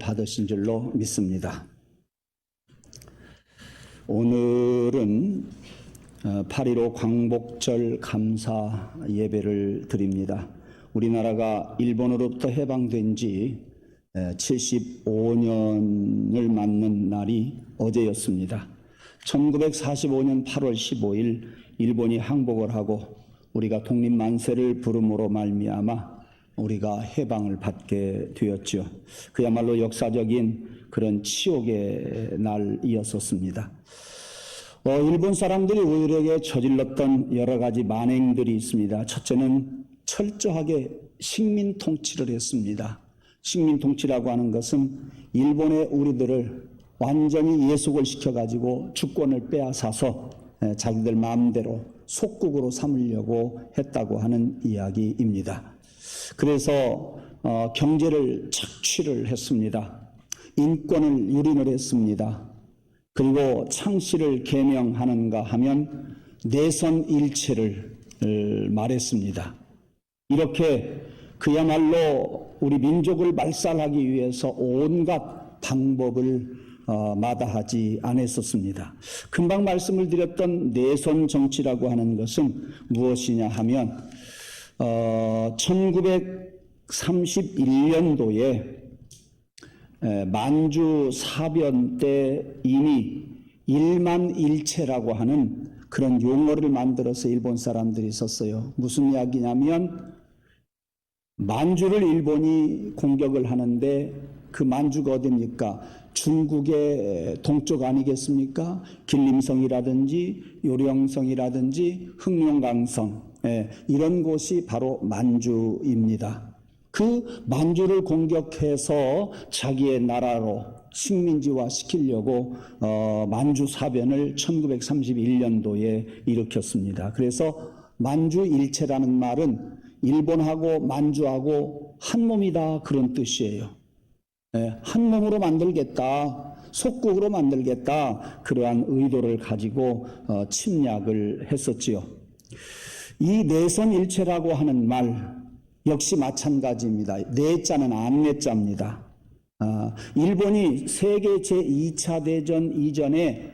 받으신 줄로 믿습니다. 오늘은 8.15 광복절 감사 예배를 드립니다. 우리나라가 일본으로부터 해방된 지 75년을 맞는 날이 어제였습니다. 1945년 8월 15일 일본이 항복을 하고 우리가 독립만세를 부름으로 말미암아 우리가 해방을 받게 되었죠. 그야말로 역사적인 그런 치욕의 날이었었습니다. 일본 사람들이 우리에게 저질렀던 여러 가지 만행들이 있습니다. 첫째는 철저하게 식민 통치를 했습니다. 식민 통치라고 하는 것은 일본의 우리들을 완전히 예속을 시켜가지고 주권을 빼앗아서 자기들 마음대로 속국으로 삼으려고 했다고 하는 이야기입니다. 그래서 경제를 착취를 했습니다. 인권을 유린을 했습니다. 그리고 창씨를 계명하는가 하면 내선일체를 말했습니다. 이렇게 그야말로 우리 민족을 말살하기 위해서 온갖 방법을 마다하지 않았었습니다. 금방 말씀을 드렸던 내선 정치라고 하는 것은 무엇이냐 하면 1931년도에 만주 사변 때 이미 일만일체라고 하는 그런 용어를 만들어서 일본 사람들이 썼어요. 무슨 이야기냐면 만주를 일본이 공격을 하는데 그 만주가 어디입니까? 중국의 동쪽 아니겠습니까? 길림성이라든지 요령성이라든지 흑룡강성 이런 곳이 바로 만주입니다. 그 만주를 공격해서 자기의 나라로 식민지화 시키려고 만주사변을 1931년도에 일으켰습니다. 그래서 만주일체라는 말은 일본하고 만주하고 한 몸이다 그런 뜻이에요. 한 몸으로 만들겠다, 속국으로 만들겠다 그러한 의도를 가지고 침략을 했었지요. 이 내선일체라고 하는 말 역시 마찬가지입니다. 내자는 안내자입니다. 일본이 세계 제2차 대전 이전에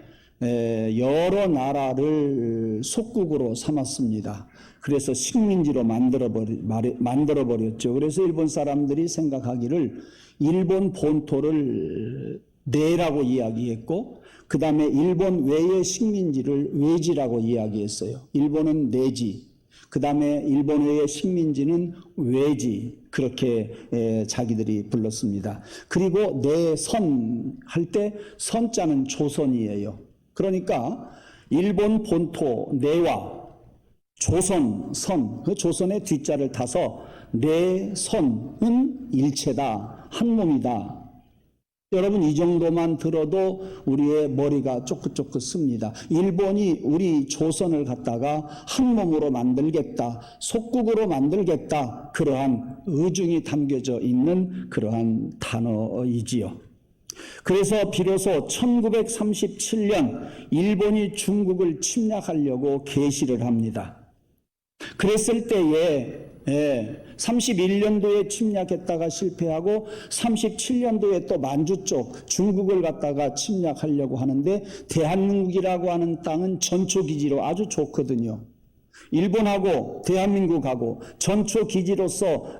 여러 나라를 속국으로 삼았습니다. 그래서 식민지로 만들어버렸죠. 그래서 일본 사람들이 생각하기를 일본 본토를 내라고 이야기했고 그 다음에 일본 외의 식민지를 외지라고 이야기했어요. 일본은 내지, 그 다음에 일본 외의 식민지는 외지 그렇게 자기들이 불렀습니다. 그리고 내선 할 때 선자는 조선이에요. 그러니까 일본 본토 내와 조선 선, 그 조선의 뒷자를 타서 내선은 일체다, 한 몸이다. 여러분 이 정도만 들어도 우리의 머리가 쪼긋쪼긋 씁니다. 일본이 우리 조선을 갖다가 한 몸으로 만들겠다, 속국으로 만들겠다 그러한 의중이 담겨져 있는 그러한 단어이지요. 그래서 비로소 1937년 일본이 중국을 침략하려고 개시를 합니다. 그랬을 때에 31년도에 침략했다가 실패하고 37년도에 또 만주 쪽 중국을 갖다가 침략하려고 하는데 대한민국이라고 하는 땅은 전초기지로 아주 좋거든요. 일본하고 대한민국하고 전초기지로서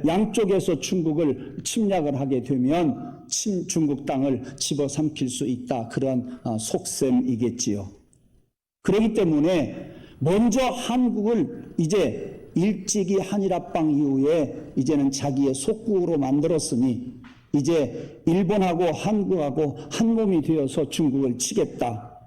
양쪽에서 중국을 침략을 하게 되면 중국 땅을 집어삼킬 수 있다. 그런 속셈이겠지요. 그렇기 때문에 먼저 한국을 이제 일찍이 한일합방 이후에 이제는 자기의 속국으로 만들었으니 이제 일본하고 한국하고 한 몸이 되어서 중국을 치겠다.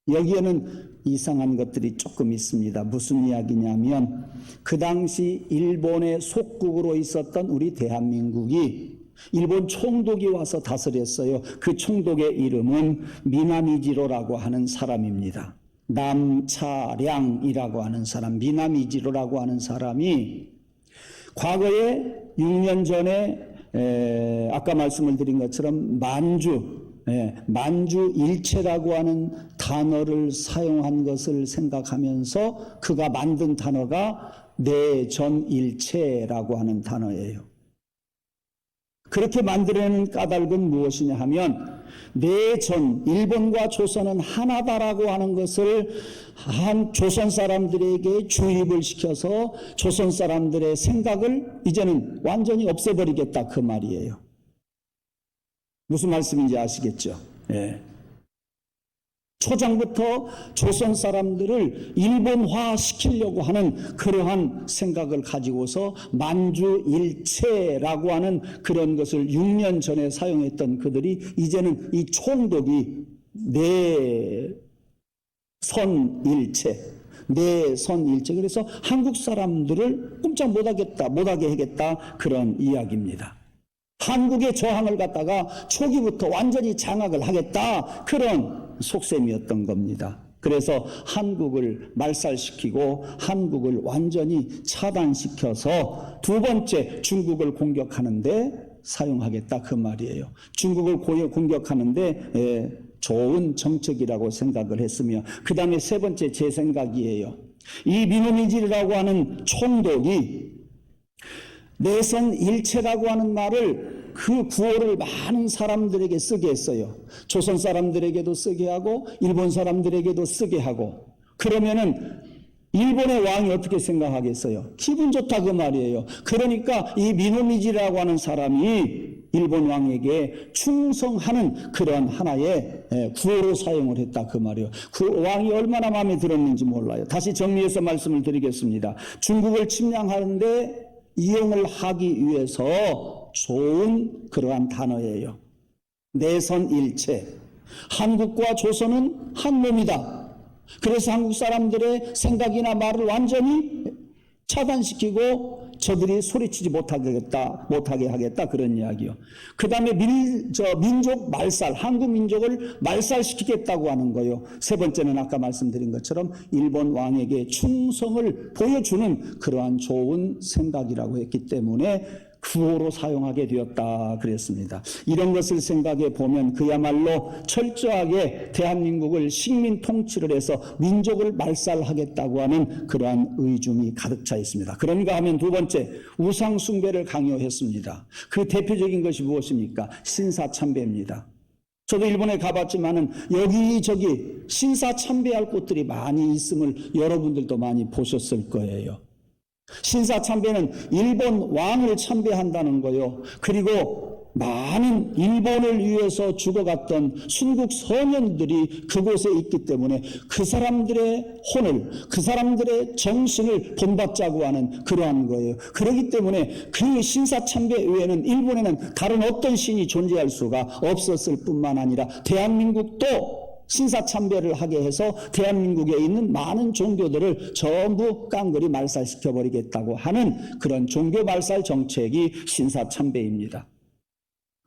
여기에는 이상한 것들이 조금 있습니다. 무슨 이야기냐면 그 당시 일본의 속국으로 있었던 우리 대한민국이 일본 총독이 와서 다스렸어요. 그 총독의 이름은 미나미지로라고 하는 사람입니다. 남차량이라고 하는 사람, 미나미지로라고 하는 사람이 과거에 6년 전에 아까 말씀을 드린 것처럼 만주일체라고 하는 단어를 사용한 것을 생각하면서 그가 만든 단어가 내전일체라고 하는 단어예요. 그렇게 만들어내는 까닭은 무엇이냐 하면 내전 일본과 조선은 하나다라고 하는 것을 한 조선 사람들에게 주입을 시켜서 조선 사람들의 생각을 이제는 완전히 없애버리겠다 그 말이에요. 무슨 말씀인지 아시겠죠? 예. 초장부터 조선 사람들을 일본화 시키려고 하는 그러한 생각을 가지고서 만주일체라고 하는 그런 것을 6년 전에 사용했던 그들이 이제는 이 총독이 내선일체 그래서 한국 사람들을 꼼짝 못하게 하겠다 그런 이야기입니다. 한국의 저항을 갖다가 초기부터 완전히 장악을 하겠다 그런 속셈이었던 겁니다. 그래서 한국을 말살시키고 한국을 완전히 차단시켜서 두 번째 중국을 공격하는데 사용하겠다 그 말이에요. 중국을 공격하는데 좋은 정책이라고 생각을 했으며 그 다음에 세 번째 제 생각이에요. 이 민오미지라고 하는 총독이 내선일체라고 하는 말을 그 구호를 많은 사람들에게 쓰게 했어요. 조선 사람들에게도 쓰게 하고 일본 사람들에게도 쓰게 하고 그러면은 일본의 왕이 어떻게 생각하겠어요? 기분 좋다 그 말이에요. 그러니까 이 민오미지라고 하는 사람이 일본 왕에게 충성하는 그런 하나의 구호로 사용을 했다 그 말이에요. 그 왕이 얼마나 마음에 들었는지 몰라요. 다시 정리해서 말씀을 드리겠습니다. 중국을 침략하는데 이용을 하기 위해서 좋은 그러한 단어예요. 내선일체. 한국과 조선은 한 몸이다. 그래서 한국 사람들의 생각이나 말을 완전히 차단시키고 저들이 소리치지 못하게 하겠다 그런 이야기요. 그 다음에 민족 말살, 한국 민족을 말살시키겠다고 하는 거요. 세 번째는 아까 말씀드린 것처럼 일본 왕에게 충성을 보여주는 그러한 좋은 생각이라고 했기 때문에 구호로 사용하게 되었다 그랬습니다. 이런 것을 생각해 보면 그야말로 철저하게 대한민국을 식민 통치를 해서 민족을 말살하겠다고 하는 그러한 의중이 가득 차 있습니다. 그런가 하면 두 번째, 우상 숭배를 강요했습니다. 그 대표적인 것이 무엇입니까? 신사참배입니다. 저도 일본에 가봤지만은 여기저기 신사참배할 곳들이 많이 있음을 여러분들도 많이 보셨을 거예요. 신사참배는 일본 왕을 참배한다는 거요. 그리고 많은 일본을 위해서 죽어갔던 순국 서명들이 그곳에 있기 때문에 그 사람들의 혼을, 그 사람들의 정신을 본받자고 하는 그러한 거예요. 그렇기 때문에 그 신사참배 외에는 일본에는 다른 어떤 신이 존재할 수가 없었을 뿐만 아니라 대한민국도 신사참배를 하게 해서 대한민국에 있는 많은 종교들을 전부 깡그리 말살시켜버리겠다고 하는 그런 종교 말살 정책이 신사참배입니다.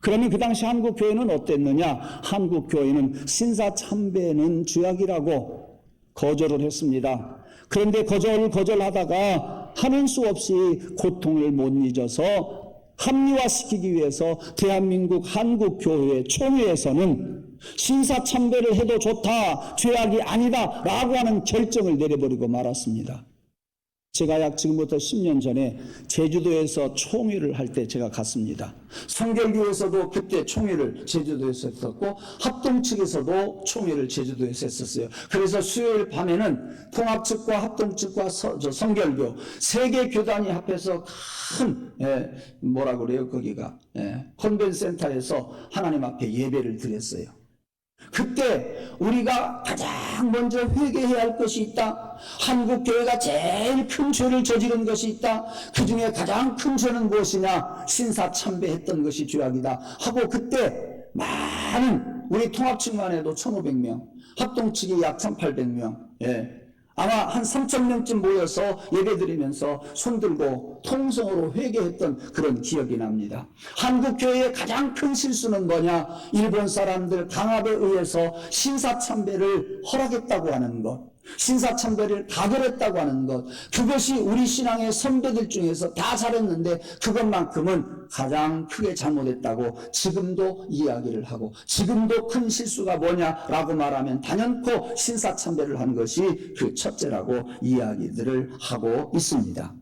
그러면 그 당시 한국교회는 어땠느냐? 한국교회는 신사참배는 죄악이라고 거절을 했습니다. 그런데 거절하다가 하는 수 없이 고통을 못 잊어서 합리화시키기 위해서 대한민국 한국교회 총회에서는 신사참배를 해도 좋다, 죄악이 아니다 라고 하는 결정을 내려버리고 말았습니다. 제가 약 지금부터 10년 전에 제주도에서 총회를 할 때 제가 갔습니다. 성결교에서도 그때 총회를 제주도에서 했었고 합동 측에서도 총회를 제주도에서 했었어요. 그래서 수요일 밤에는 통합 측과 합동 측과 성결교 세 개 교단이 합해서 큰 뭐라고 그래요 거기가 컨벤센터에서 하나님 앞에 예배를 드렸어요. 그때 우리가 가장 먼저 회개해야 할 것이 있다. 한국교회가 제일 큰 죄를 저지른 것이 있다. 그 중에 가장 큰 죄는 무엇이냐? 신사참배했던 것이 죄악이다 하고 그때 많은 우리 통합측만 해도 1,500명, 합동측이 약 1,800명 아마 한 3,000명쯤 모여서 예배드리면서 손들고 통성으로 회개했던 그런 기억이 납니다. 한국교회의 가장 큰 실수는 뭐냐? 일본 사람들 강압에 의해서 신사참배를 허락했다고 하는 것, 신사참배를 가결했다고 하는 것, 그것이 우리 신앙의 선배들 중에서 다 잘했는데 그것만큼은 가장 크게 잘못했다고 지금도 이야기를 하고, 지금도 큰 실수가 뭐냐라고 말하면 단연코 신사참배를 한 것이 그 첫째라고 이야기들을 하고 있습니다.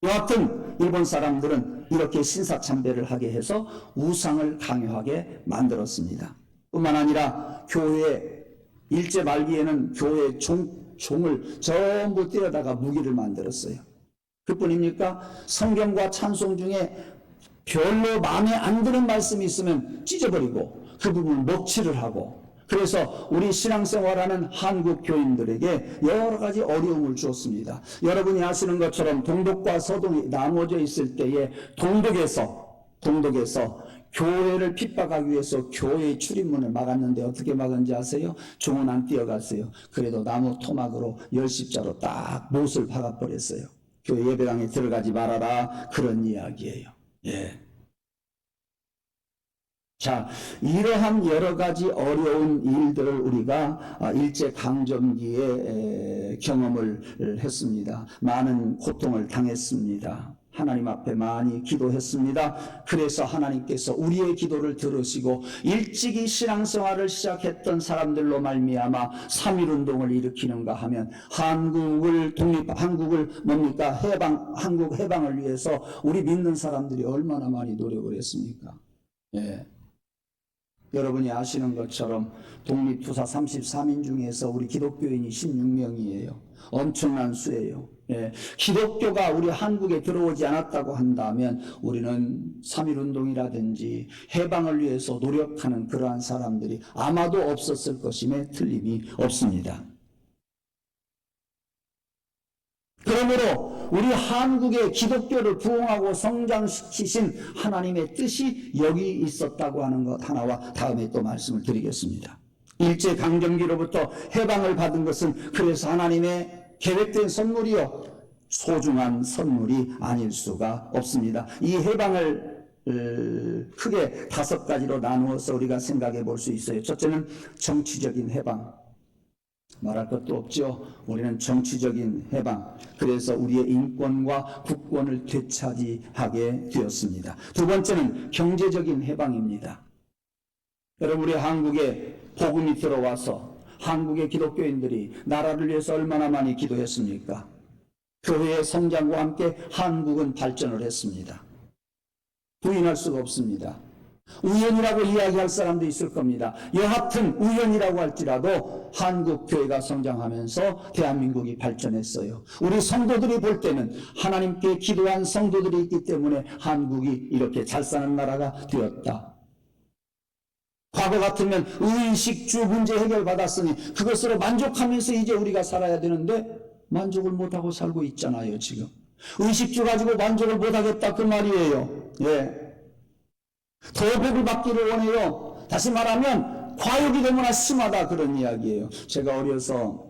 여하튼 일본 사람들은 이렇게 신사참배를 하게 해서 우상을 강요하게 만들었습니다. 뿐만 아니라 교회 일제 말기에는 교회 종을 전부 떼어다가 무기를 만들었어요. 그뿐입니까? 성경과 찬송 중에 별로 마음에 안 드는 말씀이 있으면 찢어버리고 그 부분을 먹칠을 하고, 그래서 우리 신앙생활하는 한국 교인들에게 여러 가지 어려움을 주었습니다. 여러분이 아시는 것처럼 동독과 서동이 나눠져 있을 때에 동독에서 교회를 핍박하기 위해서 교회의 출입문을 막았는데 어떻게 막은지 아세요? 종은 안 뛰어갔어요. 그래도 나무 토막으로 열십자로 딱 못을 박아버렸어요. 교회 예배당에 들어가지 말아라, 그런 이야기예요. 예. 자, 이러한 여러 가지 어려운 일들을 우리가 일제강점기에 경험을 했습니다. 많은 고통을 당했습니다. 하나님 앞에 많이 기도했습니다. 그래서 하나님께서 우리의 기도를 들으시고 일찍이 신앙생활을 시작했던 사람들로 말미암아 3.1운동을 일으키는가 하면 한국을 한국 해방을 위해서 우리 믿는 사람들이 얼마나 많이 노력을 했습니까? 예. 여러분이 아시는 것처럼 독립투사 33인 중에서 우리 기독교인이 16명이에요. 엄청난 수예요. 예. 기독교가 우리 한국에 들어오지 않았다고 한다면 우리는 3.1운동이라든지 해방을 위해서 노력하는 그러한 사람들이 아마도 없었을 것임에 틀림이 없습니다. 그러므로 우리 한국의 기독교를 부흥하고 성장시키신 하나님의 뜻이 여기 있었다고 하는 것 하나와 다음에 또 말씀을 드리겠습니다. 일제강점기로부터 해방을 받은 것은 그래서 하나님의 계획된 선물이요, 소중한 선물이 아닐 수가 없습니다. 이 해방을 크게 5가지로 나누어서 우리가 생각해 볼 수 있어요. 첫째는 정치적인 해방. 말할 것도 없죠. 우리는 정치적인 해방, 그래서 우리의 인권과 국권을 되찾이하게 되었습니다. 두 번째는 경제적인 해방입니다. 여러분, 우리 한국에 복음이 들어와서 한국의 기독교인들이 나라를 위해서 얼마나 많이 기도했습니까? 교회의 성장과 함께 한국은 발전을 했습니다. 부인할 수가 없습니다. 우연이라고 이야기할 사람도 있을 겁니다. 여하튼 우연이라고 할지라도 한국 교회가 성장하면서 대한민국이 발전했어요. 우리 성도들이 볼 때는 하나님께 기도한 성도들이 있기 때문에 한국이 이렇게 잘 사는 나라가 되었다. 과거 같으면 의식주 문제 해결받았으니 그것으로 만족하면서 이제 우리가 살아야 되는데 만족을 못하고 살고 있잖아요. 지금 의식주 가지고 만족을 못하겠다, 그 말이에요. 예. 더 복을 받기를 원해요. 다시 말하면 과욕이 너무나 심하다, 그런 이야기예요. 제가 어려서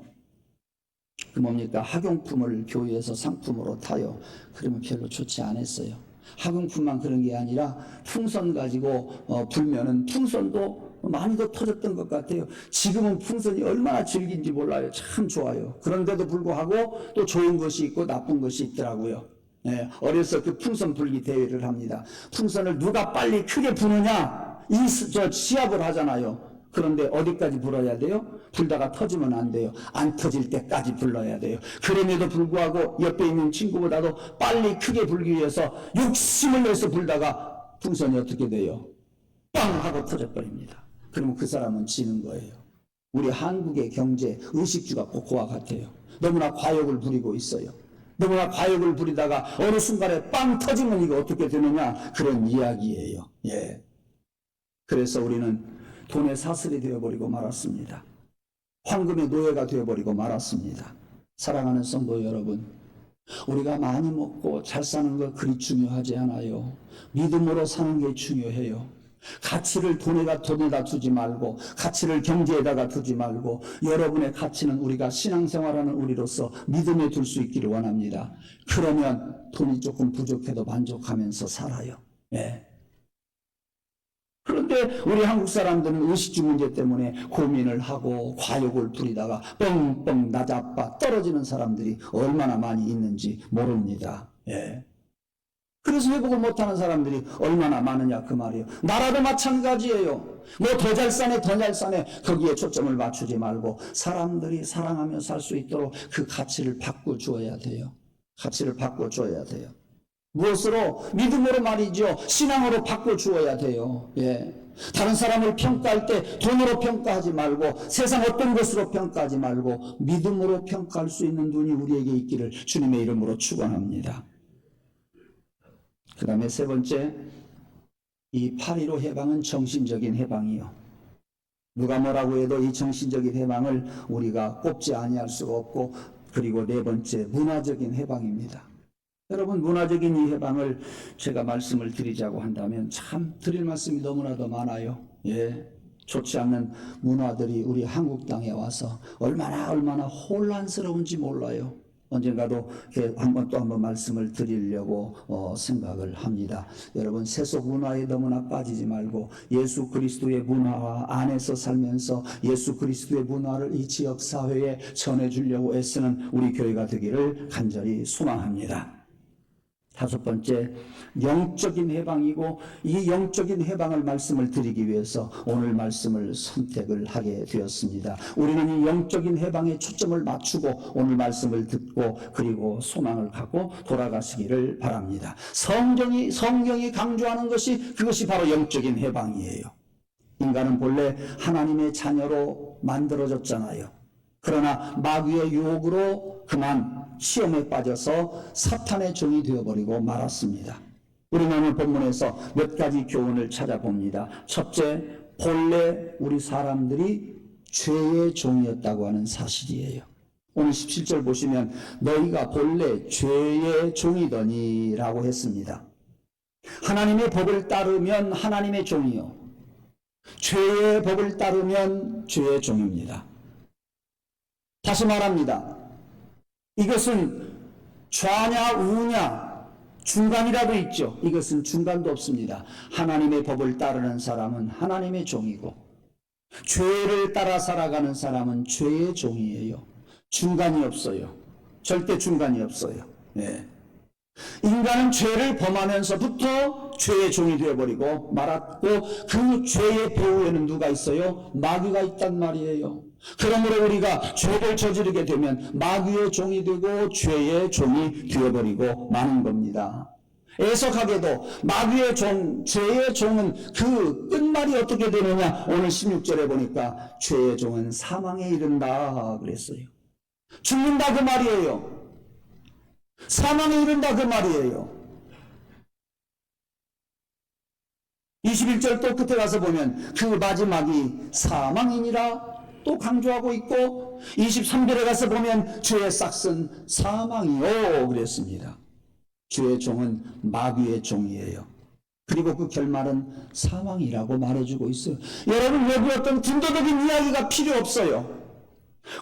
학용품을 교회에서 상품으로 타요. 그러면 별로 좋지 않았어요. 학용품만 그런 게 아니라 풍선 가지고 불면은 풍선도 많이 더 터졌던 것 같아요. 지금은 풍선이 얼마나 즐긴지 몰라요. 참 좋아요. 그런데도 불구하고 또 좋은 것이 있고 나쁜 것이 있더라고요. 네, 어려서 그 풍선 불기 대회를 합니다. 풍선을 누가 빨리 크게 부느냐, 시합을 하잖아요. 그런데 어디까지 불어야 돼요? 불다가 터지면 안 돼요. 안 터질 때까지 불러야 돼요. 그럼에도 불구하고 옆에 있는 친구보다도 빨리 크게 불기 위해서 욕심을 내서 불다가 풍선이 어떻게 돼요? 빵 하고 터져버립니다. 그러면 그 사람은 지는 거예요. 우리 한국의 경제 의식주가 그와 같아요. 너무나 과욕을 부리고 있어요. 너무나 과욕을 부리다가 어느 순간에 빵 터지면 이거 어떻게 되느냐, 그런 이야기예요. 예. 그래서 우리는 돈의 사슬이 되어버리고 말았습니다. 황금의 노예가 되어버리고 말았습니다. 사랑하는 성도 여러분, 우리가 많이 먹고 잘 사는 거 그리 중요하지 않아요. 믿음으로 사는 게 중요해요. 가치를 돈에다 두지 말고, 가치를 경제에다가 두지 말고, 여러분의 가치는 우리가 신앙생활하는 우리로서 믿음에 둘 수 있기를 원합니다. 그러면 돈이 조금 부족해도 만족하면서 살아요. 예. 그런데 우리 한국 사람들은 의식주 문제 때문에 고민을 하고 과욕을 부리다가 뻥뻥 나자빠 떨어지는 사람들이 얼마나 많이 있는지 모릅니다. 예. 그래서 회복을 못하는 사람들이 얼마나 많으냐, 그 말이에요. 나라도 마찬가지예요. 뭐 더 잘 사네, 더 잘 사네, 거기에 초점을 맞추지 말고 사람들이 사랑하며 살 수 있도록 그 가치를 바꿔줘야 돼요. 가치를 바꿔줘야 돼요. 무엇으로? 믿음으로 말이죠. 신앙으로 바꿔주어야 돼요. 예. 다른 사람을 평가할 때 돈으로 평가하지 말고 세상 어떤 것으로 평가하지 말고 믿음으로 평가할 수 있는 눈이 우리에게 있기를 주님의 이름으로 축원합니다. 그 다음에 세 번째, 이 8.15 해방은 정신적인 해방이요. 누가 뭐라고 해도 이 정신적인 해방을 우리가 꼽지 아니할 수가 없고, 그리고 네 번째, 문화적인 해방입니다. 여러분, 문화적인 이 해방을 제가 말씀을 드리자고 한다면 참 드릴 말씀이 너무나도 많아요. 예, 좋지 않는 문화들이 우리 한국 땅에 와서 얼마나 혼란스러운지 몰라요. 언젠가도 한번 말씀을 드리려고 생각을 합니다. 여러분, 세속 문화에 너무나 빠지지 말고 예수 그리스도의 문화 안에서 살면서 예수 그리스도의 문화를 이 지역 사회에 전해주려고 애쓰는 우리 교회가 되기를 간절히 소망합니다. 다섯 번째, 영적인 해방이고, 이 영적인 해방을 말씀을 드리기 위해서 오늘 말씀을 선택을 하게 되었습니다. 우리는 이 영적인 해방에 초점을 맞추고 오늘 말씀을 듣고 그리고 소망을 갖고 돌아가시기를 바랍니다. 성경이 강조하는 그것이 바로 영적인 해방이에요. 인간은 본래 하나님의 자녀로 만들어졌잖아요. 그러나 마귀의 유혹으로 그만 시험에 빠져서 사탄의 종이 되어버리고 말았습니다. 우리는 오늘 본문에서 몇 가지 교훈을 찾아봅니다. 첫째, 본래 우리 사람들이 죄의 종이었다고 하는 사실이에요. 오늘 17절 보시면 너희가 본래 죄의 종이더니 라고 했습니다. 하나님의 법을 따르면 하나님의 종이요, 죄의 법을 따르면 죄의 종입니다. 다시 말합니다. 이것은 좌냐 우냐 중간이라도 있죠. 이것은 중간도 없습니다. 하나님의 법을 따르는 사람은 하나님의 종이고 죄를 따라 살아가는 사람은 죄의 종이에요. 중간이 없어요. 절대 중간이 없어요. 네. 인간은 죄를 범하면서부터 죄의 종이 되어버리고 말았고, 그 죄의 배후에는 누가 있어요? 마귀가 있단 말이에요. 그러므로 우리가 죄를 저지르게 되면 마귀의 종이 되고 죄의 종이 되어버리고 마는 겁니다. 애석하게도 마귀의 종, 죄의 종은 그 끝말이 어떻게 되느냐? 오늘 16절에 보니까 죄의 종은 사망에 이른다 그랬어요. 죽는다 그 말이에요. 사망에 이른다 그 말이에요. 21절 또 끝에 가서 보면 그 마지막이 사망이니라 또 강조하고 있고, 23절에 가서 보면 죄의 싹은 사망이요 그랬습니다. 죄의 종은 마귀의 종이에요. 그리고 그 결말은 사망이라고 말해주고 있어요. 여러분, 여기 어떤 군도덕인 이야기가 필요 없어요.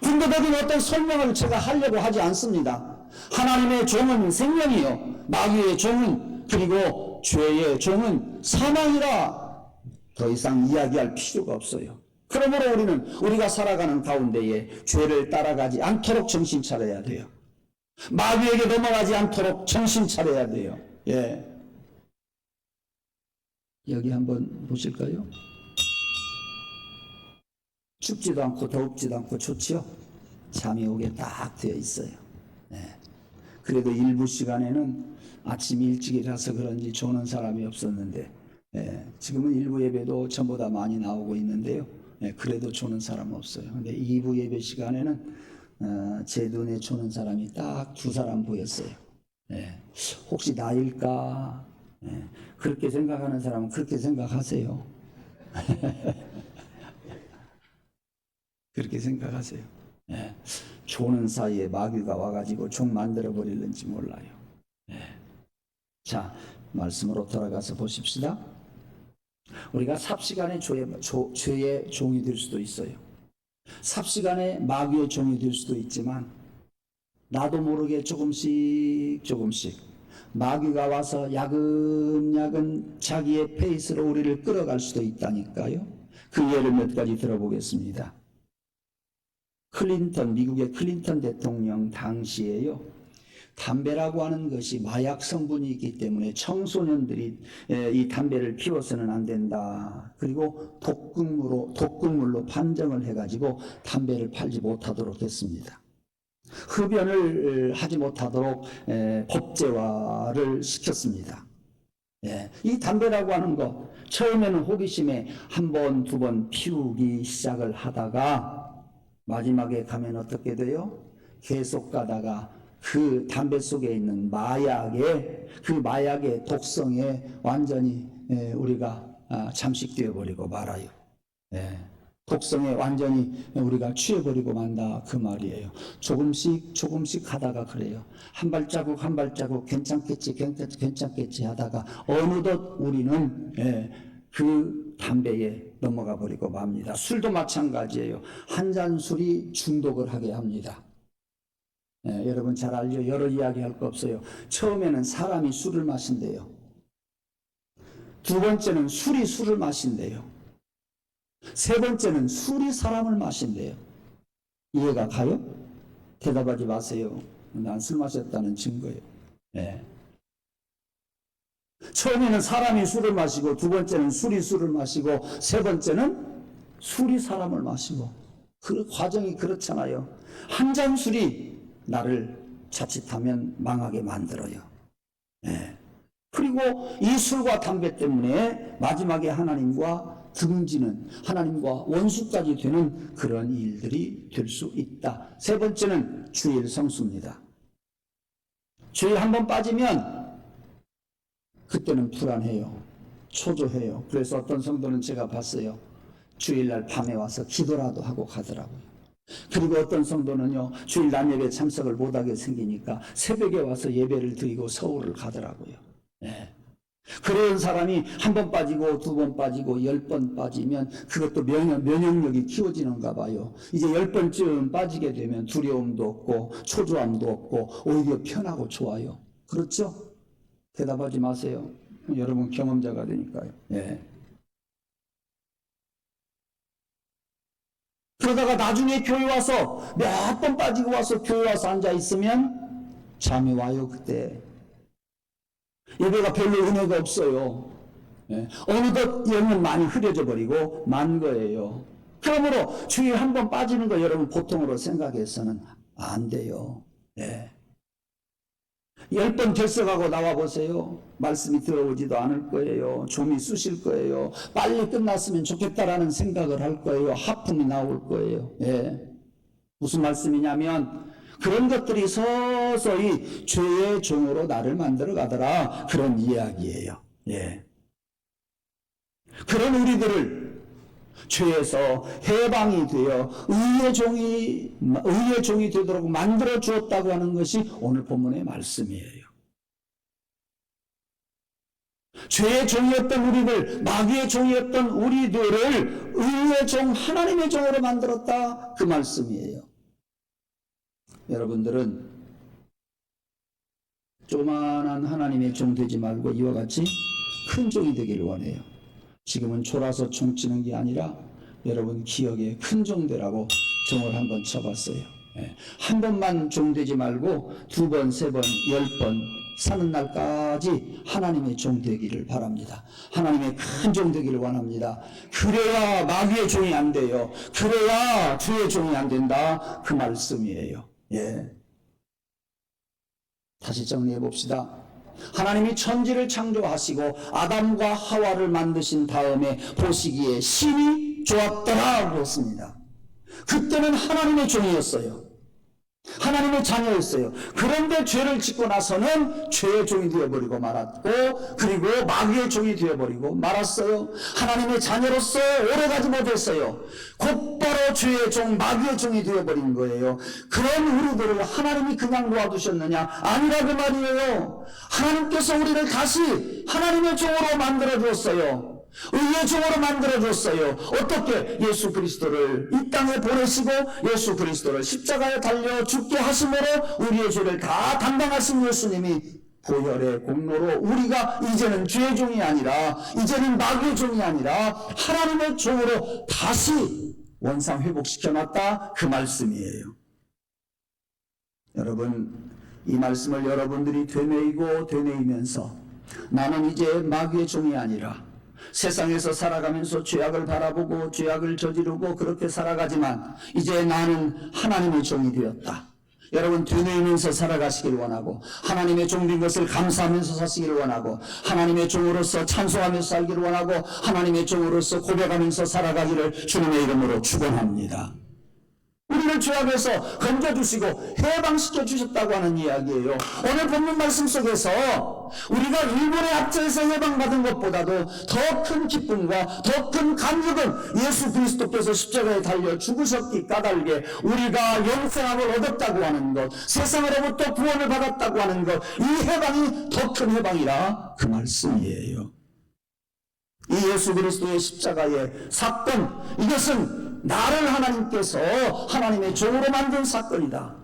군도덕인 어떤 설명을 제가 하려고 하지 않습니다. 하나님의 종은 생명이요, 마귀의 종은, 그리고 죄의 종은 사망이라 더 이상 이야기할 필요가 없어요. 그러므로 우리가 살아가는 가운데에 죄를 따라가지 않도록 정신 차려야 돼요. 마귀에게 넘어가지 않도록 정신 차려야 돼요. 예. 여기 한번 보실까요? 춥지도 않고 덥지도 않고 좋지요? 잠이 오게 딱 되어 있어요. 예. 그래도 일부 시간에는 아침 일찍이라서 그런지 조는 사람이 없었는데, 예. 지금은 일부 예배도 전보다 많이 나오고 있는데요. 예, 그래도 조는 사람은 없어요. 근데 2부 예배 시간에는 제 눈에 조는 사람이 딱 2사람 보였어요. 예, 혹시 나일까? 예, 그렇게 생각하는 사람은 그렇게 생각하세요. 그렇게 생각하세요. 예, 조는 사이에 마귀가 와가지고 종 만들어버릴는지 몰라요. 예. 자, 말씀으로 돌아가서 보십시다. 우리가 삽시간에 죄의 종이 될 수도 있어요. 삽시간에 마귀의 종이 될 수도 있지만, 나도 모르게 조금씩 마귀가 와서 야금야금 자기의 페이스로 우리를 끌어갈 수도 있다니까요. 그 예를 몇 가지 들어보겠습니다. 미국의 클린턴 대통령 당시에요, 담배라고 하는 것이 마약 성분이 있기 때문에 청소년들이 이 담배를 피워서는 안 된다. 그리고 독극물로 판정을 해가지고 담배를 팔지 못하도록 했습니다. 흡연을 하지 못하도록 법제화를 시켰습니다. 이 담배라고 하는 거 처음에는 호기심에 한 번, 두 번 피우기 시작을 하다가 마지막에 가면 어떻게 돼요? 계속 가다가 그 담배 속에 있는 그 마약의 독성에 완전히 우리가 잠식되어 버리고 말아요. 독성에 완전히 우리가 취해버리고 만다 그 말이에요. 조금씩 하다가 그래요. 한 발자국 한 발자국 괜찮겠지 하다가 어느덧 우리는 그 담배에 넘어가 버리고 맙니다. 술도 마찬가지예요. 한 잔 술이 중독을 하게 합니다. 여러분 잘 알죠? 여러 이야기할 거 없어요. 처음에는 사람이 술을 마신대요. 두 번째는 술이 술을 마신대요. 세 번째는 술이 사람을 마신대요. 이해가 가요? 대답하지 마세요. 난 술 마셨다는 증거예요. 처음에는 사람이 술을 마시고, 두 번째는 술이 술을 마시고, 세 번째는 술이 사람을 마시고. 그 과정이 그렇잖아요. 한 잔 술이 나를 자칫하면 망하게 만들어요. 그리고 이 술과 담배 때문에 마지막에 하나님과 등지는, 하나님과 원수까지 되는 그런 일들이 될 수 있다. 세 번째는 주일 성수입니다. 주일 한번 빠지면 그때는 불안해요. 초조해요. 그래서 어떤 성도는 제가 봤어요. 주일날 밤에 와서 기도라도 하고 가더라고요. 그리고 어떤 성도는요, 주일 남예배 참석을 못하게 생기니까 새벽에 와서 예배를 드리고 서울을 가더라고요. 그런 사람이 한 번 빠지고 두 번 빠지고 10번 빠지면 그것도 면역력이 키워지는가 봐요. 이제 10번쯤 빠지게 되면 두려움도 없고 초조함도 없고 오히려 편하고 좋아요. 그렇죠? 대답하지 마세요. 여러분 경험자가 되니까요. 그러다가 나중에 교회 와서 몇 번 빠지고 와서 교회 와서 앉아 있으면 잠이 와요. 그때 예배가 별로 은혜가 없어요. 어느덧 영은 많이 흐려져 버리고 만 거예요. 그러므로 주일 한 번 빠지는 거 여러분 보통으로 생각해서는 안 돼요. 10번 결석하고 나와 보세요. 말씀이 들어오지도 않을 거예요. 좀이 쑤실 거예요. 빨리 끝났으면 좋겠다라는 생각을 할 거예요. 하품이 나올 거예요. 무슨 말씀이냐면 그런 것들이 서서히 죄의 종으로 나를 만들어 가더라. 그런 이야기예요. 그런 우리들을 죄에서 해방이 되어 의의 종이 되도록 만들어 주었다고 하는 것이 오늘 본문의 말씀이에요. 죄의 종이었던 우리들, 마귀의 종이었던 우리들을 의의 종, 하나님의 종으로 만들었다. 그 말씀이에요. 여러분들은 조만한 하나님의 종 되지 말고 이와 같이 큰 종이 되기를 원해요. 지금은 졸아서 종 치는 게 아니라 여러분 기억에 큰 종 되라고 종을 한번 쳐봤어요. 한 번만 종 되지 말고 두 번, 세 번, 10번 사는 날까지 하나님의 종 되기를 바랍니다. 하나님의 큰 종 되기를 원합니다. 그래야 마귀의 종이 안 돼요. 그래야 주의 종이 안 된다. 그 말씀이에요. 다시 정리해 봅시다. 하나님이 천지를 창조하시고 아담과 하와를 만드신 다음에 보시기에 신이 좋았더라 그랬습니다. 그때는 하나님의 종이었어요. 하나님의 자녀였어요. 그런데 죄를 짓고 나서는 죄의 종이 되어버리고 말았고, 그리고 마귀의 종이 되어버리고 말았어요. 하나님의 자녀로서 오래가지 못했어요. 곧바로 죄의 종, 마귀의 종이 되어버린 거예요. 그런 우리들을 하나님이 그냥 놓아두셨느냐? 아니라고 말이에요. 하나님께서 우리를 다시 하나님의 종으로 만들어 주었어요. 의의 종으로 만들어줬어요. 어떻게? 예수 그리스도를 이 땅에 보내시고 예수 그리스도를 십자가에 달려 죽게 하심으로 우리의 죄를 다 담당하신 예수님이 보혈의 공로로 우리가 이제는 죄의 종이 아니라, 이제는 마귀의 종이 아니라 하나님의 종으로 다시 원상 회복시켜놨다. 그 말씀이에요. 여러분, 이 말씀을 여러분들이 되뇌이고 되뇌이면서 나는 이제 마귀의 종이 아니라 세상에서 살아가면서 죄악을 바라보고 죄악을 저지르고 그렇게 살아가지만 이제 나는 하나님의 종이 되었다. 여러분 되뇌이면서 살아가시길 원하고 하나님의 종된 것을 감사하면서 사시기를 원하고 하나님의 종으로서 찬송하면서 살기를 원하고 하나님의 종으로서 고백하면서 살아가기를 주님의 이름으로 축원합니다. 우리를 죄악에서 건져주시고 해방시켜 주셨다고 하는 이야기예요. 오늘 본문 말씀 속에서 우리가 일본의 압제에서 해방받은 것보다도 더 큰 기쁨과 더 큰 감격은 예수 그리스도께서 십자가에 달려 죽으셨기 까닭에 우리가 영생함을 얻었다고 하는 것, 세상으로부터 구원을 받았다고 하는 것, 이 해방이 더 큰 해방이라 그 말씀이에요. 이 예수 그리스도의 십자가의 사건, 이것은 나를 하나님께서 하나님의 종으로 만든 사건이다.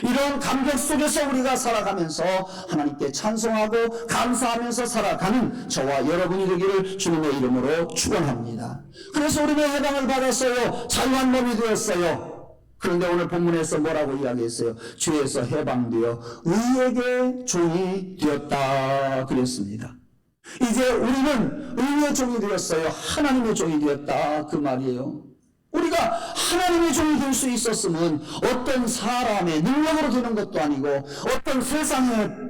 이런 감격 속에서 우리가 살아가면서 하나님께 찬송하고 감사하면서 살아가는 저와 여러분이 되기를 주님의 이름으로 축원합니다. 그래서 우리는 해방을 받았어요. 자유한 몸이 되었어요. 그런데 오늘 본문에서 뭐라고 이야기했어요? 죄에서 해방되어 의에게 종이 되었다 그랬습니다. 이제 우리는 의의 종이 되었어요. 하나님의 종이 되었다 그 말이에요. 우리가 하나님의 종이 될 수 있었으면 어떤 사람의 능력으로 되는 것도 아니고 어떤 세상의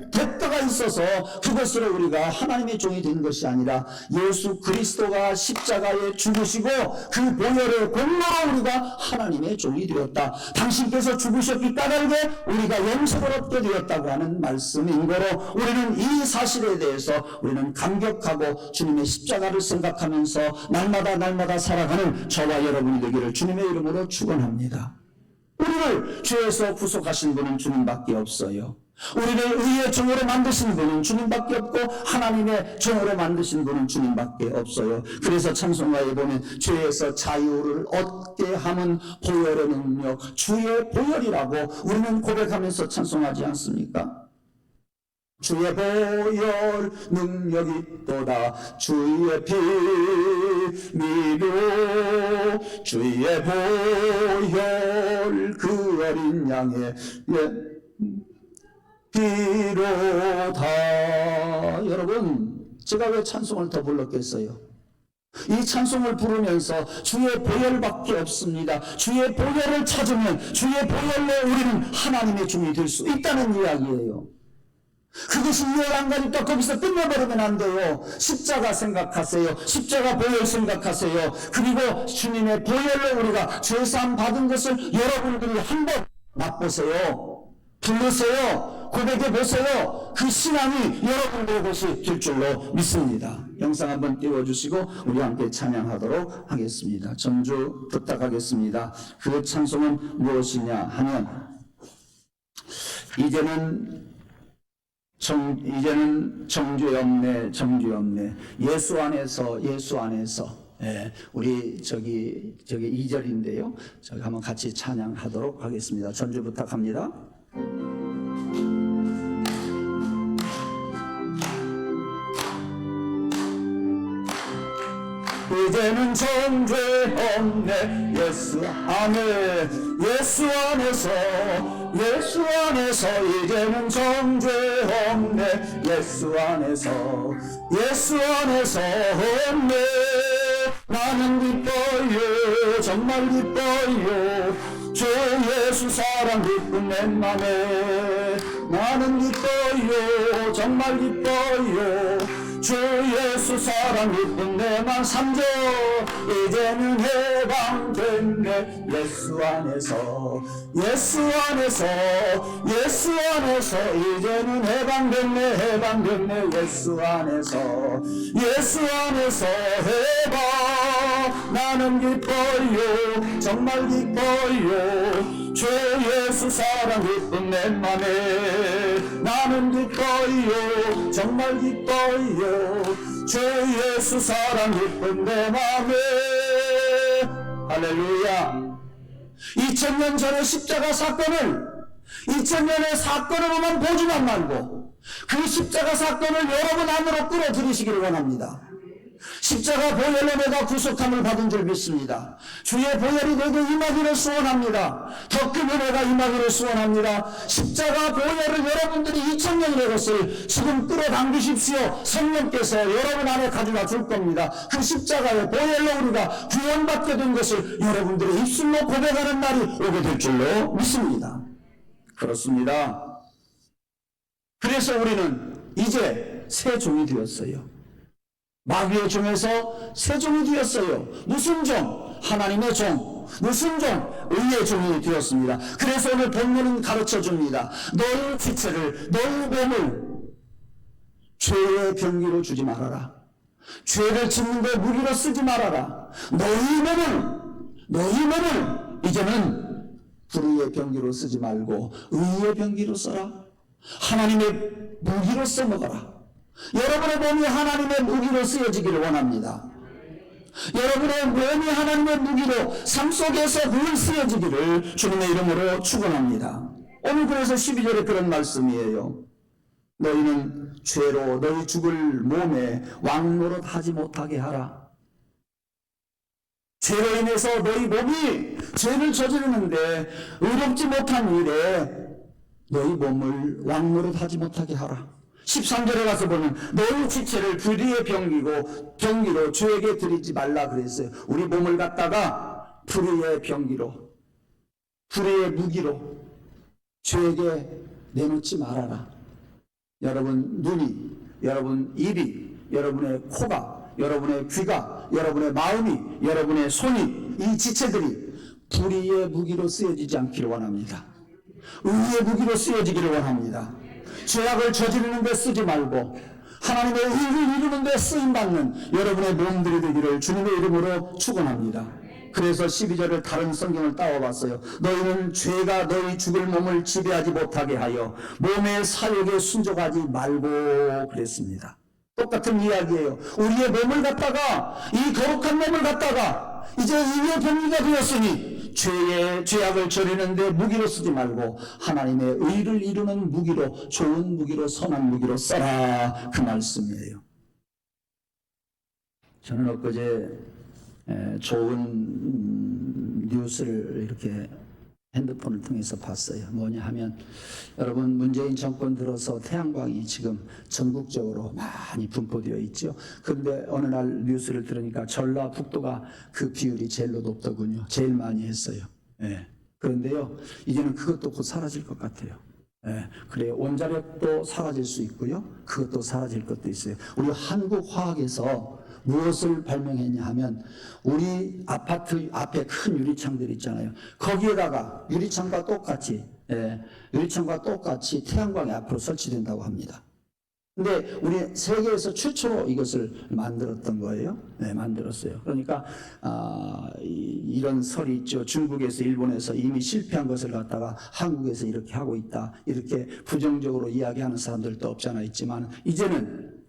대가가 있어서 그것으로 우리가 하나님의 종이 되는 것이 아니라 예수 그리스도가 십자가에 죽으시고 그 보혈의 공로로 우리가 하나님의 종이 되었다. 당신께서 죽으셨기 까닭에 우리가 영생을 얻게 되었다고 하는 말씀인 거로 우리는 이 사실에 대해서 우리는 감격하고 주님의 십자가를 생각하면서 날마다 살아가는 저와 여러분이 되기를 주님의 이름으로 축원합니다. 우리를 죄에서 구속하신 분은 주님밖에 없어요. 우리를 의의 종으로 만드신 분은 주님밖에 없고 하나님의 종으로 만드신 분은 주님밖에 없어요. 그래서 찬송가에 보면 죄에서 자유를 얻게 하는 보혈의 능력, 주의 보혈이라고 우리는 고백하면서 찬송하지 않습니까? 주의 보혈 능력이 있도다. 주의 피미로 주의 보혈 그 어린 양의 피로다. 여러분, 제가 왜 찬송을 더 불렀겠어요? 이 찬송을 부르면서 주의 보혈밖에 없습니다. 주의 보혈을 찾으면 주의 보혈로 우리는 하나님의 종이 될 수 있다는 이야기예요. 그것이 이해가 안 가니까 거기서 끝내버리면 안 돼요. 십자가 생각하세요. 십자가 보혈 생각하세요. 그리고 주님의 보혈로 우리가 죄사함 받은 것을 여러분들이 한번 맛보세요. 부르세요. 고백해보세요. 그 신앙이 여러분들의 것이 될 줄로 믿습니다. 영상 한번 띄워주시고 우리 함께 찬양하도록 하겠습니다. 전주 부탁하겠습니다. 그 찬송은 무엇이냐 하면 이제는 정죄 없네. 예수 안에서 우리 저기 2절인데요. 저기 한번 같이 찬양하도록 하겠습니다. 전주 부탁합니다. 이제는 정죄 없네. 예수 안에서 이제는 정죄 없네. 예수 안에서 없네. 나는 기뻐요. 정말 기뻐요. 주 예수 사랑 기쁜 내 맘에. 나는 기뻐요. 정말 기뻐요. 주 예수 사랑 기쁜 내 맘. 3절 이제는 해방됐네. 예수 안에서 이제는 해방됐네. 예수 안에서 해방. 나는 기뻐요. 정말 기뻐요. 주 예수 사랑 기쁜 내 맘에. 나는 기뻐요. 정말 기뻐요. 주 예수 사랑 기쁜 내 맘에. 할렐루야. 2000년 전의 십자가 사건을 2000년의 사건으로만 보지만 말고 그 십자가 사건을 여러분 안으로 끌어들이시기를 원합니다. 십자가 보혈로 내가 구속함을 받은 줄 믿습니다. 주의 보혈이 내게 임하기를 소원합니다. 더 큰 은혜가 임하기를 소원합니다. 십자가 보혈을 여러분들이 2000년의 것을 지금 끌어당기십시오. 성령께서 여러분 안에 가져다 줄 겁니다. 그 십자가의 보혈로 우리가 구원받게 된 것을 여러분들의 입술로 고백하는 날이 오게 될 줄로 믿습니다. 그렇습니다. 그래서 우리는 이제 새 종이 되었어요. 마귀의 종에서 새 종이 되었어요. 무슨 종? 하나님의 종. 무슨 종? 의의 종이 되었습니다. 그래서 오늘 본문은 가르쳐 줍니다. 너희 지체를, 너희 몸을 죄의 병기로 주지 말아라. 죄를 짓는 데 무기로 쓰지 말아라. 너희 몸을 이제는 불의의 병기로 쓰지 말고 의의 병기로 써라. 하나님의 무기로 써먹어라. 여러분의 몸이 하나님의 무기로 쓰여지기를 원합니다. 여러분의 몸이 하나님의 무기로 삶 속에서 늘 쓰여지기를 주님의 이름으로 축원합니다. 오늘 그래서 12절에 그런 말씀이에요. 너희는 죄로 너희 죽을 몸에 왕노릇 하지 못하게 하라. 죄로 인해서 너희 몸이 죄를 저지르는데 의롭지 못한 일에 너희 몸을 왕노릇 하지 못하게 하라. 13절에 가서 보면 너희 지체를 불의의 병기로 죄에게 드리지 말라 그랬어요. 우리 몸을 갖다가 불의의 병기로, 불의의 무기로 죄에게 내놓지 말아라. 여러분 눈이, 여러분 입이, 여러분의 코가, 여러분의 귀가, 여러분의 마음이, 여러분의 손이, 이 지체들이 불의의 무기로 쓰여지지 않기를 원합니다. 의의 무기로 쓰여지기를 원합니다. 죄악을 저지르는 데 쓰지 말고 하나님의 의를 이루는 데 쓰임받는 여러분의 몸들이 되기를 주님의 이름으로 축원합니다. 그래서 12절을 다른 성경을 따와봤어요. 너희는 죄가 너희 죽을 몸을 지배하지 못하게 하여 몸의 사욕에 순종하지 말고 그랬습니다. 똑같은 이야기예요. 우리의 몸을 갖다가, 이 거룩한 몸을 갖다가 이제 의의 병기가 되었으니 죄악을 저리는데 무기로 쓰지 말고 하나님의 의를 이루는 무기로, 좋은 무기로, 선한 무기로 써라, 그 말씀이에요. 저는 엊그제 좋은 뉴스를 이렇게 핸드폰을 통해서 봤어요. 뭐냐 하면 여러분 문재인 정권 들어서 태양광이 지금 전국적으로 많이 분포되어 있죠. 그런데 어느 날 뉴스를 들으니까 전라북도가 그 비율이 제일 높더군요. 제일 많이 했어요. 예. 그런데요, 이제는 그것도 곧 사라질 것 같아요. 예. 그래요. 원자력도 사라질 수 있고요. 그것도 사라질 것도 있어요. 우리 한국화학에서 무엇을 발명했냐 하면 우리 아파트 앞에 큰 유리창들 있잖아요. 거기에다가 유리창과 똑같이 태양광이 앞으로 설치된다고 합니다. 근데 우리 세계에서 최초로 이것을 만들었던 거예요. 네, 만들었어요. 그러니까 이런 설이 있죠. 중국에서 일본에서 이미 실패한 것을 갖다가 한국에서 이렇게 하고 있다, 이렇게 부정적으로 이야기하는 사람들도 없잖아 있지만 이제는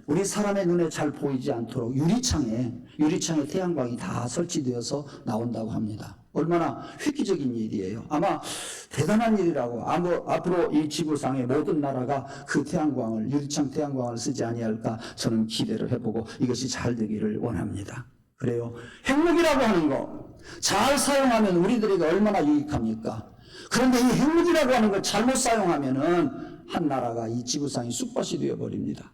우리 사람의 눈에 잘 보이지 않도록 유리창에 태양광이 다 설치되어서 나온다고 합니다. 얼마나 획기적인 일이에요. 아마 대단한 일이라고, 앞으로 이 지구상의 모든 나라가 그 태양광을, 유리창 태양광을 쓰지 아니할까 저는 기대를 해보고 이것이 잘 되기를 원합니다. 그래요. 핵무기라고 하는 거 잘 사용하면 우리들에게 얼마나 유익합니까? 그런데 이 핵무기라고 하는 걸 잘못 사용하면은 한 나라가 이 지구상이 쑥밭이 되어버립니다.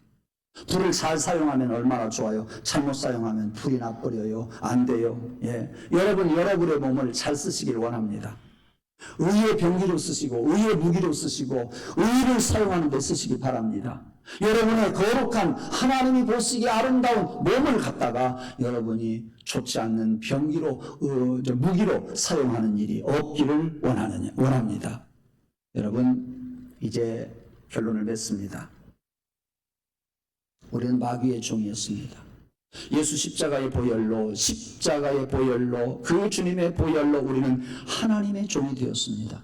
불을 잘 사용하면 얼마나 좋아요. 잘못 사용하면 불이 나버려요. 안 돼요. 예. 여러분의 몸을 잘 쓰시길 원합니다. 의의 병기로 쓰시고 의의 무기로 쓰시고 의를 사용하는 데 쓰시기 바랍니다. 여러분의 거룩한 하나님이 보시기에 아름다운 몸을 갖다가 여러분이 좋지 않는 병기로 무기로 사용하는 일이 없기를 원합니다. 여러분 이제 결론을 맺습니다. 우리는 마귀의 종이었습니다. 예수 십자가의 보혈로 그 주님의 보혈로 우리는 하나님의 종이 되었습니다.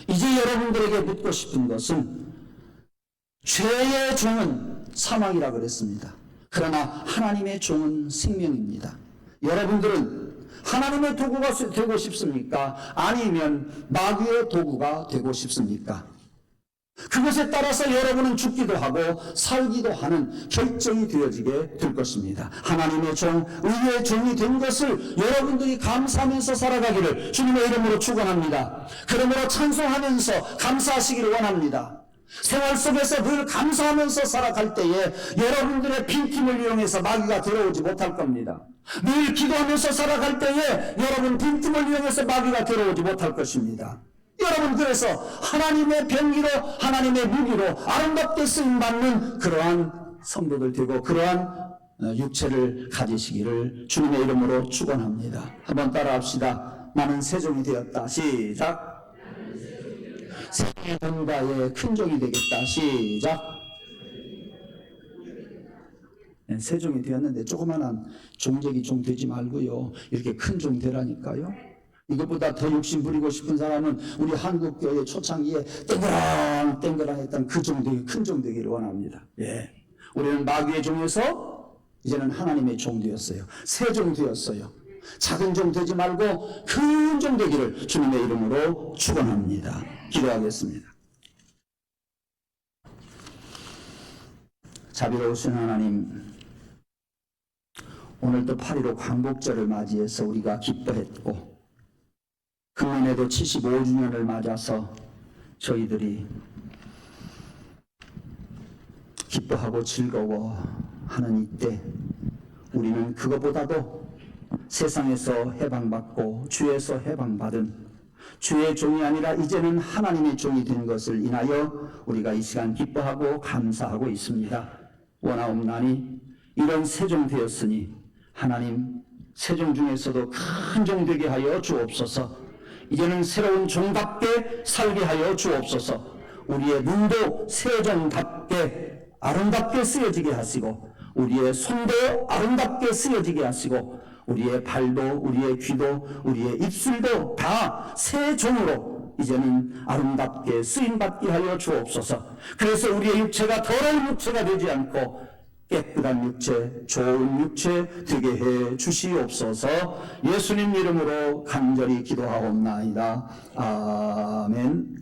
이제 여러분들에게 묻고 싶은 것은 죄의 종은 사망이라 그랬습니다. 그러나 하나님의 종은 생명입니다. 여러분들은 하나님의 도구가 되고 싶습니까? 아니면 마귀의 도구가 되고 싶습니까? 그것에 따라서 여러분은 죽기도 하고 살기도 하는 결정이 되어지게 될 것입니다. 하나님의 종, 의의 종이 된 것을 여러분들이 감사하면서 살아가기를 주님의 이름으로 축원합니다. 그러므로 찬송하면서 감사하시기를 원합니다. 생활 속에서 늘 감사하면서 살아갈 때에 여러분들의 빈틈을 이용해서 마귀가 들어오지 못할 겁니다. 늘 기도하면서 살아갈 때에 여러분 빈틈을 이용해서 마귀가 들어오지 못할 것입니다. 여러분, 그래서 하나님의 병기로, 하나님의 무기로 아름답게 쓰임받는 그러한 성도들 되고 그러한 육체를 가지시기를 주님의 이름으로 축원합니다. 한번 따라합시다. 나는 세종이 되었다. 시작. 세종가의 큰 종이 되겠다. 시작. 세종이 되었는데 조그만한 종제기 종 되지 말고요, 이렇게 큰 종 되라니까요. 이것보다 더 욕심 부리고 싶은 사람은 우리 한국교회 초창기에 땡그랑했던 그 종 되기, 큰 종 되기를 원합니다. 예. 우리는 마귀의 종에서 이제는 하나님의 종 되었어요. 새 종 되었어요. 작은 종 되지 말고 큰 종 되기를 주님의 이름으로 축원합니다. 기도하겠습니다. 자비로우신 하나님, 오늘도 8.15 광복절을 맞이해서 우리가 기뻐했고, 금년에도 75주년을 맞아서 저희들이 기뻐하고 즐거워하는 이때, 우리는 그것보다도 세상에서 해방받고 주에서 해방받은 주의 종이 아니라 이제는 하나님의 종이 된 것을 인하여 우리가 이 시간 기뻐하고 감사하고 있습니다. 원하옵나니 이런 세종 되었으니 하나님, 세종 중에서도 큰 종 되게 하여 주옵소서. 이제는 새로운 종답게 살게 하여 주옵소서. 우리의 눈도 세종답게 아름답게 쓰여지게 하시고, 우리의 손도 아름답게 쓰여지게 하시고, 우리의 발도, 우리의 귀도, 우리의 입술도 다 새 종으로 이제는 아름답게 쓰임받게 하여 주옵소서. 그래서 우리의 육체가 더러운 육체가 되지 않고 깨끗한 육체, 좋은 육체 되게 해 주시옵소서. 예수님 이름으로 간절히 기도하옵나이다. 아멘.